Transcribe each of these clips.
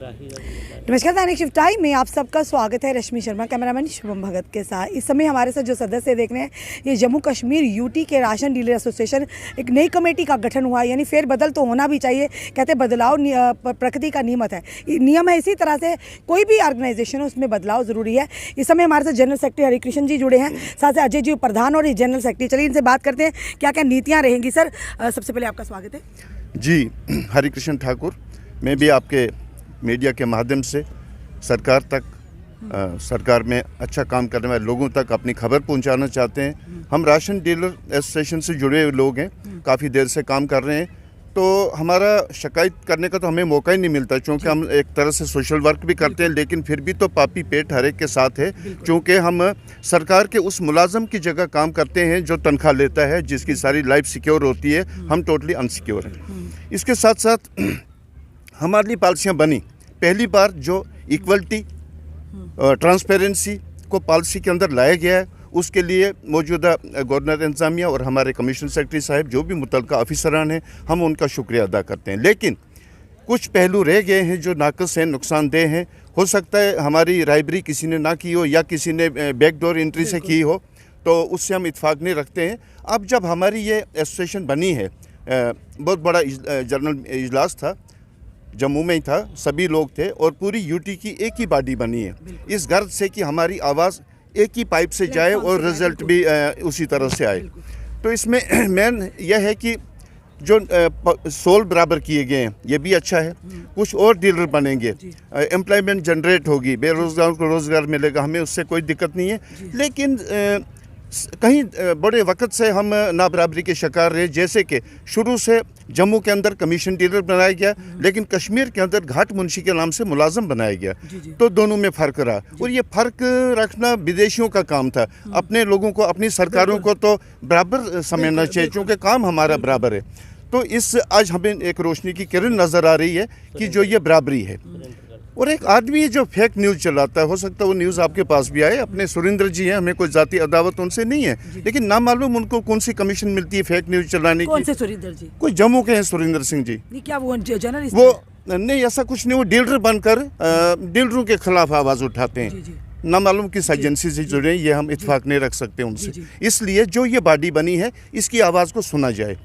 नमस्कार, दैनिक shift time में आप सबका स्वागत है। रश्मि शर्मा, कैमरामैन शुभम भगत के साथ। इस समय हमारे साथ जो सदस्य देख रहे हैं, ये जम्मू कश्मीर यूटी के राशन डीलर एसोसिएशन, एक नई कमेटी का गठन हुआ है। यानी फेरबदल तो होना भी चाहिए, कहते बदलाव प्रकृति का नियम है। इसी तरह से कोई भी ऑर्गेनाइजेशन हो, उसमें बदलाव जरूरी है। इस समय हमारे साथ जनरल सेक्रेटरी हरिकृष्ण जी जुड़े हैं, साथ ही अजय जी प्रधान और जनरल सेक्रेटरी। चलिए इनसे बात करते हैं क्या क्या नीतियाँ रहेंगी। सर, सबसे पहले आपका स्वागत है। जी, हरिकृष्ण ठाकुर, मैं भी आपके मीडिया के माध्यम से सरकार तक सरकार में अच्छा काम करने वाले लोगों तक अपनी खबर पहुंचाना चाहते हैं। हम राशन डीलर एसोसिएशन से जुड़े हुए लोग हैं, काफ़ी देर से काम कर रहे हैं, तो हमारा शिकायत करने का तो हमें मौका ही नहीं मिलता, क्योंकि हम एक तरह से सोशल वर्क भी करते हैं, लेकिन फिर भी तो पापी पेट हर एक के साथ है, क्योंकि हम सरकार के उस मुलाजम की जगह काम करते हैं जो तनख्वाह लेता है, जिसकी सारी लाइफ सिक्योर होती है। हम टोटली अनसिक्योर हैं। इसके साथ साथ हमारे लिए पॉलिसियाँ बनी। पहली बार जो इक्वलिटी ट्रांसपेरेंसी को पॉलिसी के अंदर लाया गया है, उसके लिए मौजूदा गवर्नर इंतजामिया और हमारे कमिश्नर सेक्रेटरी साहब, जो भी मुतल्लिका अफसरान हैं, हम उनका शुक्रिया अदा करते हैं। लेकिन कुछ पहलू रह गए हैं जो नाक़िस हैं, नुकसानदेह हैं। हो सकता है हमारी राइबरी किसी ने ना की हो या किसी ने बैकडोर एंट्री से की हो, तो उससे हम इत्फाक नहीं रखते हैं। अब जब हमारी ये एसोसिएशन बनी है, बहुत बड़ा जनरल इजलास था, जम्मू में ही था, सभी लोग थे और पूरी यूटी की एक ही बॉडी बनी है, इस गर्ज से कि हमारी आवाज़ एक ही पाइप से जाए और रिज़ल्ट भी उसी तरह से आए। तो इसमें मेन यह है कि जो सोल बराबर किए गए हैं, ये भी अच्छा है। कुछ और डीलर बनेंगे, एम्प्लॉयमेंट जनरेट होगी, बेरोज़गार को रोज़गार मिलेगा, हमें उससे कोई दिक्कत नहीं है। लेकिन कहीं बड़े वक्त से हम नाबराबरी के शिकार रहे, जैसे कि शुरू से जम्मू के अंदर कमीशन डीलर बनाया गया, लेकिन कश्मीर के अंदर घाट मुंशी के नाम से मुलाजम बनाया गया। तो दोनों में फ़र्क रहा, और ये फ़र्क रखना विदेशियों का काम था। अपने लोगों को, अपनी सरकारों को तो बराबर समझना चाहिए, क्योंकि काम हमारा बराबर है। तो इस आज हमें एक रोशनी की किरण नज़र आ रही है कि जो ये बराबरी है। और एक आदमी जो फेक न्यूज़ चलाता है, हो सकता है वो न्यूज़ आपके पास भी आए, अपने सुरेंद्र जी हैं, हमें कोई जाती अदावत उनसे नहीं है, लेकिन ना मालूम उनको कौन सी कमीशन मिलती है फेक न्यूज़ चलाने की। कौन से सुरेंद्र जी? कोई जम्मू के हैं, सुरेंद्र सिंह जी। क्या वो जर्नलिस्ट? वो नहीं, ऐसा कुछ नहीं, वो डीलर बनकर डीलरों के खिलाफ आवाज़ उठाते हैं। ना मालूम किस एजेंसी से जुड़े, ये हम इत्फाक नहीं रख सकते उनसे। इसलिए जो ये बॉडी बनी है, इसकी आवाज़ को सुना जाए।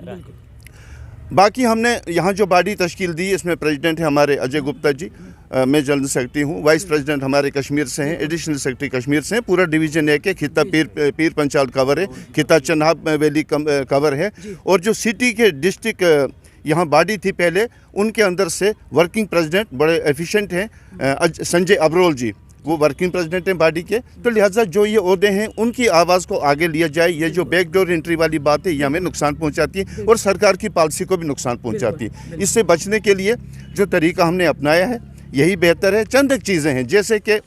बाकी हमने यहाँ जो बॉडी तश्कील दी, इसमें प्रेसिडेंट है हमारे अजय गुप्ता जी, मैं जनरल सेक्रेटरी हूँ, वाइस प्रेसिडेंट हमारे कश्मीर से हैं, एडिशनल सेक्रेटरी कश्मीर से हैं, पूरा डिवीज़न एक है, खिता पीर पंचाल कवर है, खिता चनाब वैली कवर है, और जो सिटी के डिस्ट्रिक्ट यहाँ बॉडी थी पहले, उनके अंदर से वर्किंग प्रेसिडेंट बड़े एफिशिएंट हैं, संजय अब्रोल जी, वो वर्किंग प्रेसिडेंट हैं बॉडी के। तो लिहाजा जो ये ओहदे हैं, उनकी आवाज़ को आगे लिया जाए। ये जो बैकडोर एंट्री वाली बात है, ये हमें नुकसान पहुंचाती है और सरकार की पॉलिसी को भी नुकसान पहुंचाती है। इससे बचने के लिए जो तरीका हमने अपनाया है, यही बेहतर है। चंद एक चीज़ें हैं, जैसे कि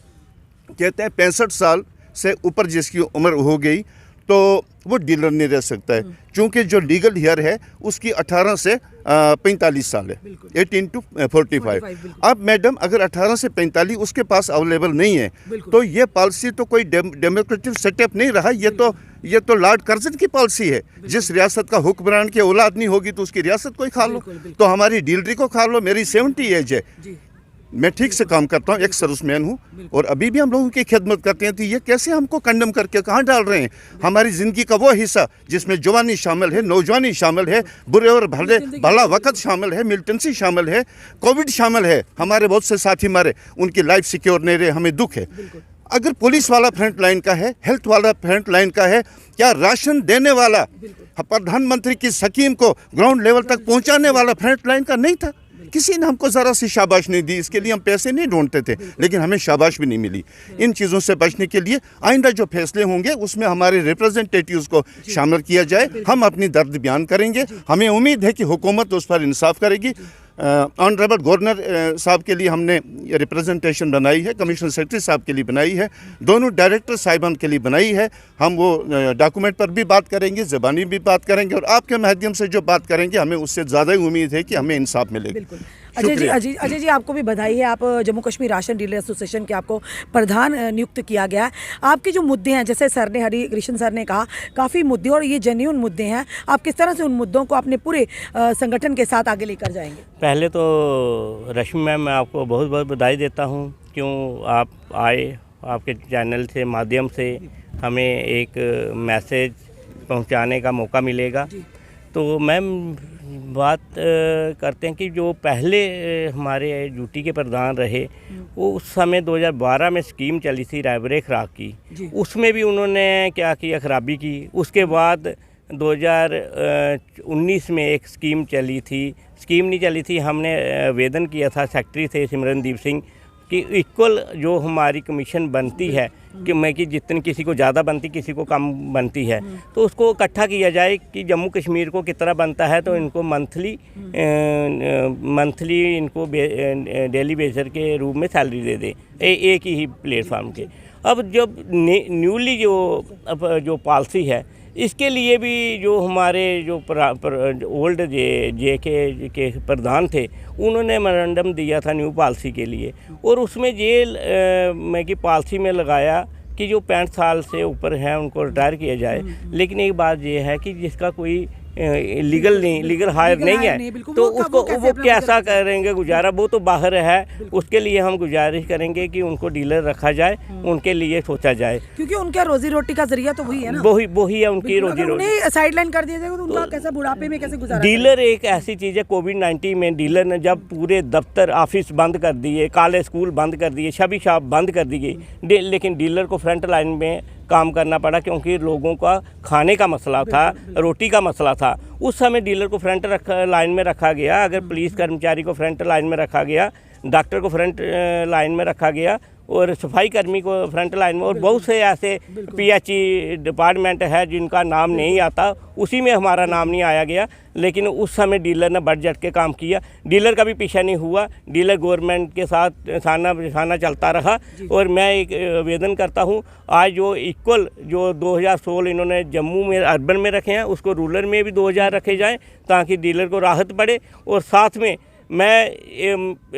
कहते हैं 65 साल से ऊपर जिसकी उम्र हो गई तो वो डीलर नहीं रह सकता है, क्योंकि जो लीगल ईयर है उसकी 18 से 45 साल है, 18 to 45। अब मैडम अगर 18 से 45 उसके पास अवेलेबल नहीं है, तो ये पॉलिसी तो कोई डेमोक्रेटिक सेटअप नहीं रहा, ये तो लॉर्ड कर्जन की पॉलिसी है। जिस रियासत का हुक्मरान की औलाद नहीं होगी तो उसकी रियासत को ही खा लो, तो हमारी डीलरी को खा लो। मेरी 70 एज है, मैं ठीक से काम करता हूँ, एक सर्विसमैन हूँ, और अभी भी हम लोगों की खिदमत करते हैं। तो ये कैसे हमको कंडम करके कहाँ डाल रहे हैं? हमारी ज़िंदगी का वो हिस्सा जिसमें जवानी शामिल है, नौजवानी शामिल है, बुरे और भला वक्त शामिल है, मिलिटेंसी शामिल है, कोविड शामिल है। हमारे बहुत से साथी मारे, उनकी लाइफ सिक्योर नहीं रहे, हमें दुख है। अगर पुलिस वाला फ्रंट लाइन का है, हेल्थ वाला फ्रंट लाइन का है, क्या राशन देने वाला, प्रधानमंत्री की स्कीम को ग्राउंड लेवल तक पहुँचाने वाला फ्रंट लाइन का नहीं था? किसी ने हमको ज़रा सी शाबाश नहीं दी। इसके लिए हम पैसे नहीं ढूंढते थे, लेकिन हमें शाबाश भी नहीं मिली। इन चीज़ों से बचने के लिए आइंदा जो फैसले होंगे उसमें हमारे रिप्रेजेंटेटिव्स को शामिल किया जाए। हम अपनी दर्द बयान करेंगे, हमें उम्मीद है कि हुकूमत उस पर इंसाफ करेगी। ऑनरेबल गवर्नर साहब के लिए हमने रिप्रेजेंटेशन बनाई है, कमिश्नर सेक्रेटरी साहब के लिए बनाई है, दोनों डायरेक्टर साहिबान के लिए बनाई है। हम वो डॉक्यूमेंट पर भी बात करेंगे, ज़बानी भी बात करेंगे, और आपके माध्यम से जो बात करेंगे, हमें उससे ज़्यादा ही उम्मीद है कि हमें इंसाफ मिलेगा। अजय जी आपको भी बधाई है। आप Jammu Kashmir ration dealer association के आपको प्रधान नियुक्त किया गया है। आपके जो मुद्दे हैं, जैसे सर ने, हरि कृष्ण सर ने कहा, काफ़ी मुद्दे और ये जेन्युइन मुद्दे हैं। आप किस तरह से उन मुद्दों को अपने पूरे संगठन के साथ आगे लेकर जाएंगे? पहले तो रश्मि मैम, मैं आपको बहुत बहुत बधाई देता हूँ क्यों आप आए, आपके चैनल से माध्यम से हमें एक मैसेज पहुंचाने का मौका मिलेगा। तो मैम बात करते हैं कि जो पहले हमारे यूटी के प्रधान रहे, वो उस समय 2012 में स्कीम चली थी रायबरे खुराक की, उसमें भी उन्होंने क्या किया, खराबी की। उसके बाद 2019 में एक स्कीम चली थी, स्कीम नहीं चली थी, हमने आवेदन किया था, सेक्रेटरी थे सिमरनदीप सिंह, कि इक्वल जो हमारी कमीशन बनती है कि जितनी किसी को ज़्यादा बनती, किसी को कम बनती है, तो उसको इकट्ठा किया जाए कि जम्मू कश्मीर को कितना बनता है, तो इनको मंथली इनको डेली बेसर के रूप में सैलरी दे दे, एक ही प्लेटफार्म के। अब जब न्यूली जो पॉलिसी है, इसके लिए भी जो हमारे जो ओल्ड जे के प्रधान थे, उन्होंने मेमोरेंडम दिया था न्यू पॉलिसी के लिए, और उसमें ये मैं कि पॉलिसी में लगाया कि जो 65 साल से ऊपर हैं उनको रिटायर किया जाए। लेकिन एक बात ये है कि जिसका कोई लीगल हायर नहीं है, तो उसको वो कैसा करेंगे गुजारा, वो तो बाहर है। उसके लिए हम गुजारिश करेंगे कि उनको डीलर रखा जाए, उनके लिए सोचा जाए, क्योंकि उनका रोजी रोटी का जरिया तो वही है ना, वही है उनकी रोजी रोटी। साइडलाइन कर दिया जाएगा तो उनका कैसे बुढ़ापे में कैसे गुजारा? डीलर एक ऐसी चीज़ है, कोविड-19 में डीलर ने जब पूरे दफ्तर ऑफिस बंद कर दिए, कॉलेज स्कूल बंद कर दिए, सभी शॉप बंद कर दी गई, लेकिन डीलर को फ्रंट लाइन में काम करना पड़ा, क्योंकि लोगों का खाने का मसला था, रोटी का मसला था। उस समय डीलर को फ्रंट लाइन में रखा गया। अगर पुलिस कर्मचारी को फ्रंट लाइन में रखा गया, डॉक्टर को फ्रंट लाइन में रखा गया, और सफाई कर्मी को फ्रंट लाइन में, और बहुत से ऐसे PHE डिपार्टमेंट है जिनका नाम नहीं आता, उसी में हमारा नाम नहीं आया गया। लेकिन उस समय डीलर ने बढ़ चढ़ के काम किया, डीलर का भी पीछा नहीं हुआ, डीलर गवर्नमेंट के साथ साना चलता रहा। और मैं एक आवेदन करता हूँ, आज जो इक्वल जो 2016 इन्होंने जम्मू में अर्बन में रखे हैं, उसको रूरल में भी 2000 रखे जाएँ, ताकि डीलर को राहत पड़े। और साथ में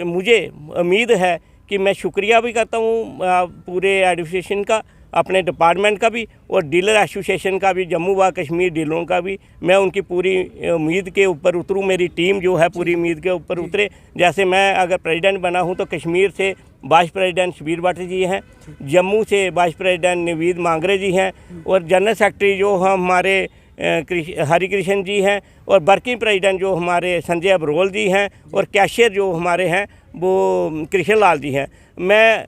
मुझे उम्मीद है कि मैं शुक्रिया भी करता हूँ पूरे एडमिनिस्ट्रेशन का, अपने डिपार्टमेंट का भी, और डीलर एसोसिएशन का भी, जम्मू व कश्मीर डीलरों का भी। मैं उनकी पूरी उम्मीद के ऊपर उतरूँ, मेरी टीम जो है पूरी उम्मीद के ऊपर उतरे। जैसे मैं अगर प्रेसिडेंट बना हूँ तो कश्मीर से वाइस प्रेसिडेंट शबीर भट्ट जी हैं, जम्मू से वाइस प्रेसिडेंट नवीद मांगरे जी हैं, और जनरल सेक्रेटरी जो हमारे हरि कृष्ण जी हैं, और वर्किंग प्रेसिडेंट जो हमारे संजय अबरोल जी हैं, और कैशियर जो हमारे हैं वो कृष्ण लाल जी हैं। मैं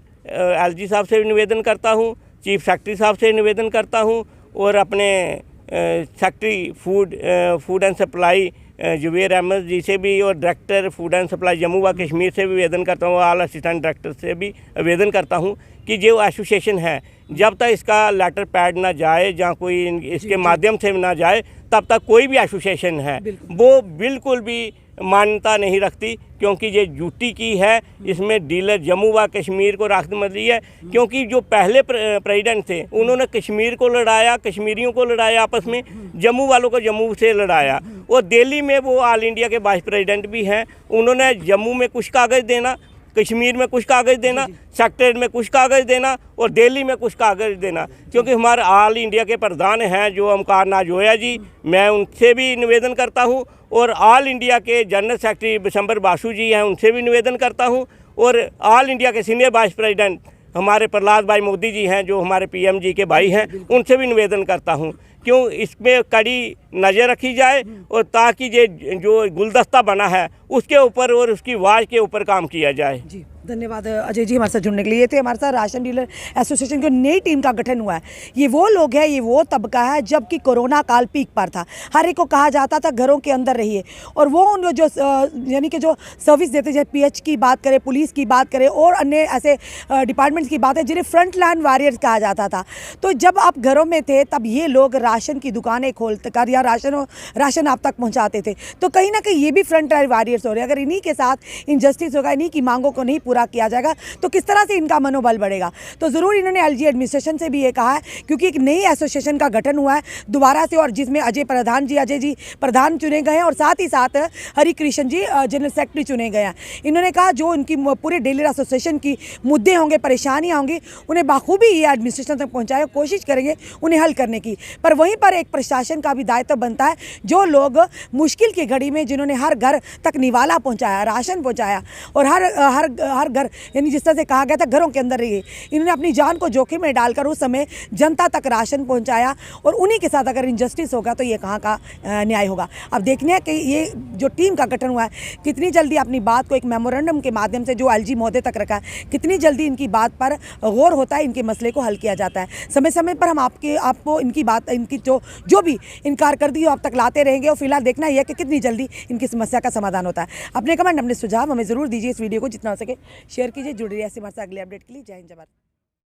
LG साहब से निवेदन करता हूँ, चीफ सेक्रेटरी साहब से निवेदन करता हूँ, और अपने secretary food and supply Zuber Ahmed ji से भी, और director food and supply Jammu व कश्मीर से भी आवेदन करता हूँ, ऑल असिस्टेंट डायरेक्टर से भी आवेदन करता हूँ कि जो एसोसिएशन है, जब तक इसका लेटर पैड ना जाए, या कोई इसके माध्यम से ना जाए, तब तक कोई भी एसोसिएशन है वो बिल्कुल भी मान्यता नहीं रखती, क्योंकि ये यूटी की है। इसमें डीलर जम्मू व कश्मीर को राहत मिली है, क्योंकि जो पहले प्रेसिडेंट थे उन्होंने कश्मीर को लड़ाया, कश्मीरियों को लड़ाया आपस में, जम्मू वालों को जम्मू से लड़ाया। और दिल्ली में वो ऑल इंडिया के वाइस प्रेसिडेंट भी हैं, उन्होंने जम्मू में कुछ कागज़ देना, कश्मीर में कुछ कागज़ देना, सेक्रेटरीट में कुछ कागज़ देना, और दिल्ली में कुछ कागज़ देना। क्योंकि हमारे ऑल इंडिया के प्रधान हैं जो ओमकार नाजोया जी, मैं उनसे भी निवेदन करता हूं, और ऑल इंडिया के जनरल सेक्रेटरी बिशंबर बासु जी हैं, उनसे भी निवेदन करता हूं, और ऑल इंडिया के सीनियर वाइस प्रेसिडेंट हमारे प्रहलाद भाई मोदी जी हैं जो हमारे PM जी के भाई हैं, उनसे भी निवेदन करता हूं, क्यों इसमें कड़ी नज़र रखी जाए, और ताकि ये जो गुलदस्ता बना है उसके ऊपर और उसकी वाज के ऊपर काम किया जाए। जी धन्यवाद अजय जी हमारे साथ जुड़ने के लिए। ये थे हमारे साथ राशन डीलर एसोसिएशन की नई टीम का गठन हुआ है। ये वो लोग हैं, ये वो तबका है जबकि कोरोना काल पीक पर था, हर एक को कहा जाता था घरों के अंदर रहिए, और वो उन जो यानी कि जो सर्विस देते, जैसे PH की बात करें, पुलिस की बात करें, और अन्य ऐसे डिपार्टमेंट्स की बात है जिन्हें फ्रंट लाइन वॉरियर्स कहा जाता था। तो जब आप घरों में थे तब ये लोग राशन की दुकानें खोलते कर या राशन आप तक पहुंचाते थे। तो कहीं ना कहीं ये भी फ्रंट लाइन वॉरियर्स हो रहे हैं। अगर इन्हीं के साथ इनजस्टिस होगा, इन्हीं की मांगों को नहीं पूरा किया जाएगा तो किस तरह से इनका मनोबल बढ़ेगा। तो ज़रूर इन्होंने एलजी एडमिनिस्ट्रेशन से भी ये कहा है, क्योंकि एक नई एसोसिएशन का गठन हुआ है दोबारा से, और जिसमें अजय जी प्रधान चुने गए हैं और साथ ही साथ हरिकृष्ण जी जनरल सेक्रेटरी चुने गए हैं। इन्होंने कहा जो उनकी पूरे डीलर एसोसिएशन की मुद्दे होंगे, परेशानियां होंगी, उन्हें बाखूबी ये एडमिनिस्ट्रेशन तक पहुंचाए, कोशिश करेंगे उन्हें हल करने की। पर वहीं पर एक प्रशासन का भी दायित्व बनता है, जो लोग मुश्किल की घड़ी में जिन्होंने हर घर तक निवाला पहुंचाया, राशन पहुंचाया और हर घर, यानी जिस तरह से कहा गया था घरों के अंदर रहिए, इन्होंने अपनी जान को जोखिम में डालकर उस समय जनता तक राशन पहुंचाया। और उन्हीं के साथ अगर इनजस्टिस होगा तो ये कहाँ का न्याय होगा। अब देखने हैं कि ये जो टीम का गठन हुआ है कितनी जल्दी अपनी बात को एक मेमोरेंडम के माध्यम से जो एलजी महोदय तक रखा है, कितनी जल्दी इनकी बात पर गौर होता है, इनके मसले को हल किया जाता है। समय समय पर हम आपको इनकी बात, इनकी जो भी इनकार कर दी हो आप तक लाते रहेंगे। और फिलहाल देखना यह है कि कितनी जल्दी इनकी समस्या का समाधान होता है। अपने कमेंट, अपने सुझाव हमें ज़रूर दीजिए। इस वीडियो को जितना हो सके शेयर कीजिए। जुड़े रहिए ऐसे हमारे साथ अगले अपडेट के लिए। जय हिंद, जय भारत।